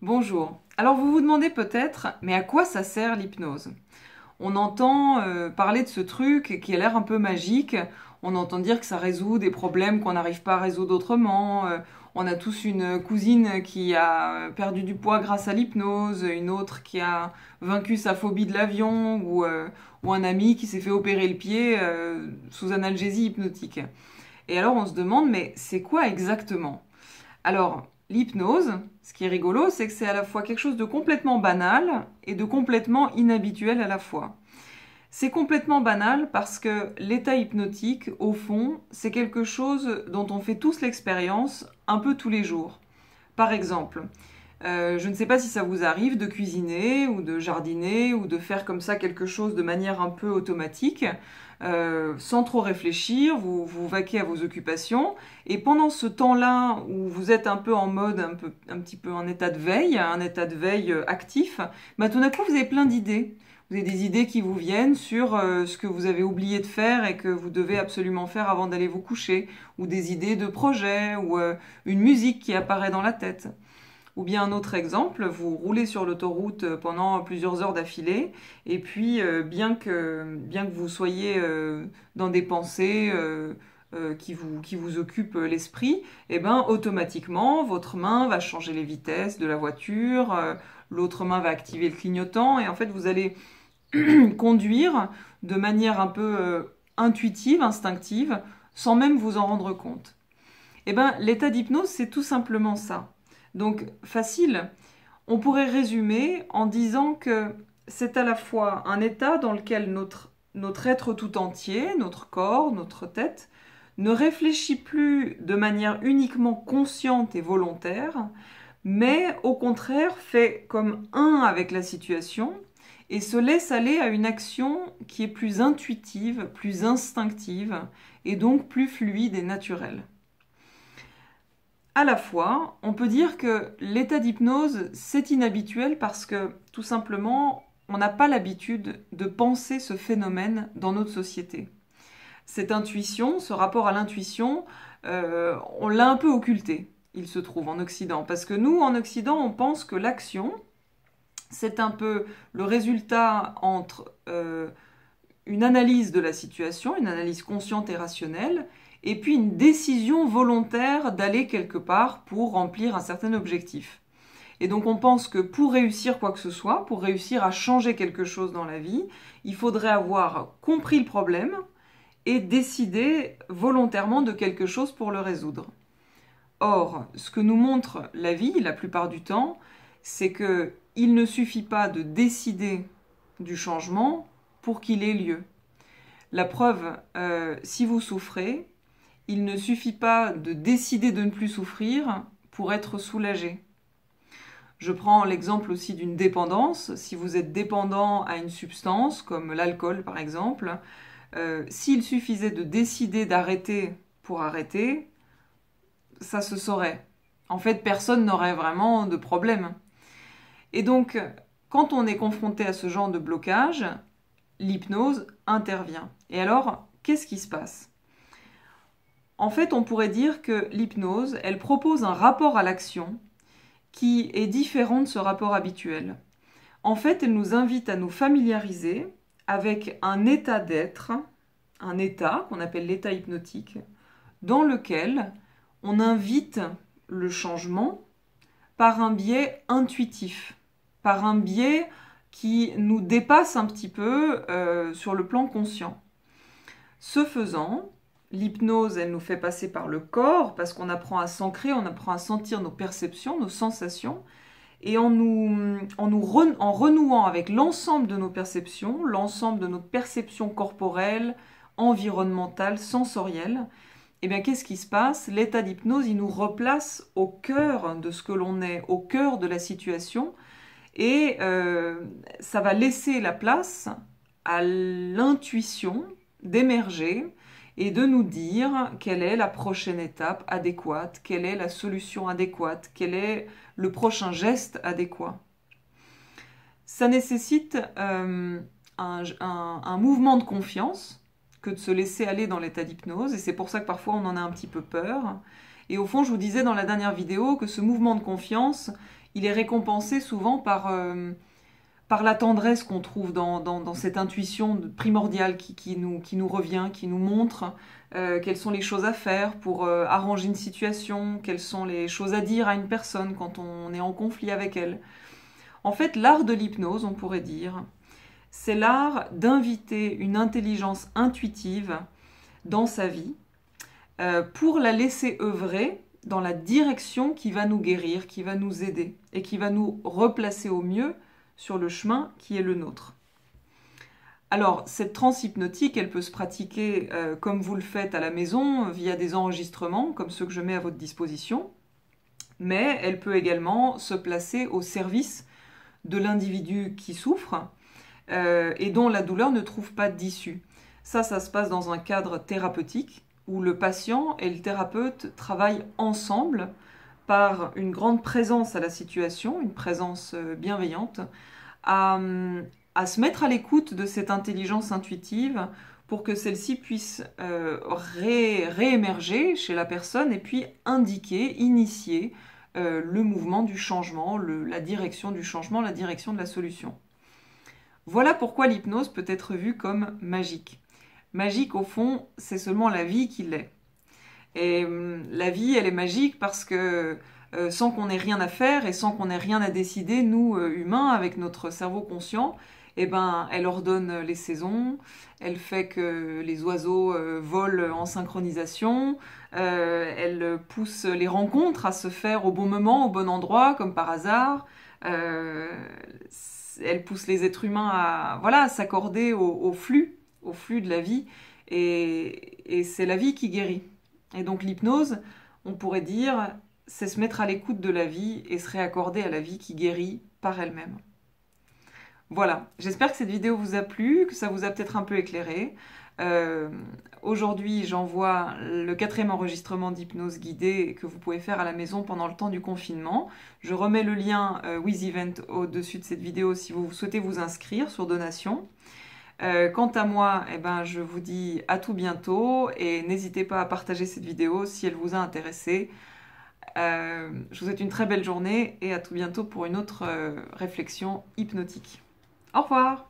Bonjour. Alors vous vous demandez peut-être, mais à quoi ça sert l'hypnose? On entend parler de ce truc qui a l'air un peu magique, on entend dire que ça résout des problèmes qu'on n'arrive pas à résoudre autrement. On a tous une cousine qui a perdu du poids grâce à l'hypnose, une autre qui a vaincu sa phobie de l'avion, ou un ami qui s'est fait opérer le pied sous analgésie hypnotique. Et alors on se demande, mais c'est quoi exactement? Alors, l'hypnose, ce qui est rigolo, c'est que c'est à la fois quelque chose de complètement banal et de complètement inhabituel à la fois. C'est complètement banal parce que l'état hypnotique, au fond, c'est quelque chose dont on fait tous l'expérience un peu tous les jours. Par exemple, je ne sais pas si ça vous arrive de cuisiner ou de jardiner ou de faire comme ça quelque chose de manière un peu automatique, sans trop réfléchir, vous vaquez à vos occupations, et pendant ce temps-là où vous êtes un peu en mode, un petit peu en état de veille, un état de veille actif, bah, tout d'un coup vous avez plein d'idées. Vous avez des idées qui vous viennent sur ce que vous avez oublié de faire et que vous devez absolument faire avant d'aller vous coucher, ou des idées de projets, ou une musique qui apparaît dans la tête. Ou bien un autre exemple, vous roulez sur l'autoroute pendant plusieurs heures d'affilée, et puis bien que vous soyez dans des pensées qui vous occupent l'esprit, et ben automatiquement votre main va changer les vitesses de la voiture, l'autre main va activer le clignotant, et en fait vous allez conduire de manière un peu intuitive, instinctive, sans même vous en rendre compte. Eh ben, l'état d'hypnose, c'est tout simplement ça. Donc, facile, on pourrait résumer en disant que c'est à la fois un état dans lequel notre être tout entier, notre corps, notre tête, ne réfléchit plus de manière uniquement consciente et volontaire, mais au contraire fait comme un avec la situation et se laisse aller à une action qui est plus intuitive, plus instinctive et donc plus fluide et naturelle. À la fois, on peut dire que l'état d'hypnose, c'est inhabituel parce que, tout simplement, on n'a pas l'habitude de penser ce phénomène dans notre société. Cette intuition, ce rapport à l'intuition, on l'a un peu occulté, il se trouve, en Occident. Parce que nous, en Occident, on pense que l'action, c'est un peu le résultat entre une analyse de la situation, une analyse consciente et rationnelle, et puis une décision volontaire d'aller quelque part pour remplir un certain objectif. Et donc on pense que pour réussir quoi que ce soit, pour réussir à changer quelque chose dans la vie, il faudrait avoir compris le problème et décider volontairement de quelque chose pour le résoudre. Or, ce que nous montre la vie, la plupart du temps, c'est que il ne suffit pas de décider du changement pour qu'il ait lieu. La preuve, si vous souffrez, il ne suffit pas de décider de ne plus souffrir pour être soulagé. Je prends l'exemple aussi d'une dépendance. Si vous êtes dépendant à une substance, comme l'alcool par exemple, s'il suffisait de décider d'arrêter pour arrêter, ça se saurait. En fait, personne n'aurait vraiment de problème. Et donc, quand on est confronté à ce genre de blocage, l'hypnose intervient. Et alors, qu'est-ce qui se passe? En fait, on pourrait dire que l'hypnose, elle propose un rapport à l'action qui est différent de ce rapport habituel. En fait, elle nous invite à nous familiariser avec un état d'être, un état qu'on appelle l'état hypnotique, dans lequel on invite le changement par un biais intuitif, par un biais qui nous dépasse un petit peu sur le plan conscient. Ce faisant, l'hypnose, elle nous fait passer par le corps parce qu'on apprend à s'ancrer, on apprend à sentir nos perceptions, nos sensations, et en renouant avec l'ensemble de nos perceptions, l'ensemble de notre perception corporelle, environnementale, sensorielle, eh bien, qu'est-ce qui se passe? L'état d'hypnose, il nous replace au cœur de ce que l'on est, au cœur de la situation, et ça va laisser la place à l'intuition d'émerger et de nous dire quelle est la prochaine étape adéquate, quelle est la solution adéquate, quel est le prochain geste adéquat. Ça nécessite un mouvement de confiance que de se laisser aller dans l'état d'hypnose, et c'est pour ça que parfois on en a un petit peu peur. Et au fond, je vous disais dans la dernière vidéo que ce mouvement de confiance, il est récompensé souvent par la tendresse qu'on trouve dans cette intuition primordiale qui nous revient, qui nous montre quelles sont les choses à faire pour arranger une situation, quelles sont les choses à dire à une personne quand on est en conflit avec elle. En fait, l'art de l'hypnose, on pourrait dire, c'est l'art d'inviter une intelligence intuitive dans sa vie pour la laisser œuvrer dans la direction qui va nous guérir, qui va nous aider et qui va nous replacer au mieux sur le chemin qui est le nôtre. Alors, cette transe hypnotique, elle peut se pratiquer comme vous le faites à la maison, via des enregistrements, comme ceux que je mets à votre disposition, mais elle peut également se placer au service de l'individu qui souffre et dont la douleur ne trouve pas d'issue. Ça se passe dans un cadre thérapeutique, où le patient et le thérapeute travaillent ensemble par une grande présence à la situation, une présence bienveillante, à se mettre à l'écoute de cette intelligence intuitive pour que celle-ci puisse réémerger chez la personne et puis indiquer, initier le mouvement du changement, la direction du changement, la direction de la solution. Voilà pourquoi l'hypnose peut être vue comme magique. Magique, au fond, c'est seulement la vie qui l'est. Et la vie, elle est magique parce que sans qu'on ait rien à faire et sans qu'on ait rien à décider, nous, humains, avec notre cerveau conscient, eh ben, elle ordonne les saisons, elle fait que les oiseaux volent en synchronisation, elle pousse les rencontres à se faire au bon moment, au bon endroit, comme par hasard. Elle pousse les êtres humains à s'accorder au flux de la vie, et c'est la vie qui guérit. Et donc l'hypnose, on pourrait dire, c'est se mettre à l'écoute de la vie et se réaccorder à la vie qui guérit par elle-même. Voilà, j'espère que cette vidéo vous a plu, que ça vous a peut-être un peu éclairé. Aujourd'hui, j'envoie le 4e enregistrement d'hypnose guidée que vous pouvez faire à la maison pendant le temps du confinement. Je remets le lien WithEvent au-dessus de cette vidéo si vous souhaitez vous inscrire sur donation. Quant à moi, eh ben, je vous dis à tout bientôt et n'hésitez pas à partager cette vidéo si elle vous a intéressé. Je vous souhaite une très belle journée et à tout bientôt pour une autre réflexion hypnotique. Au revoir!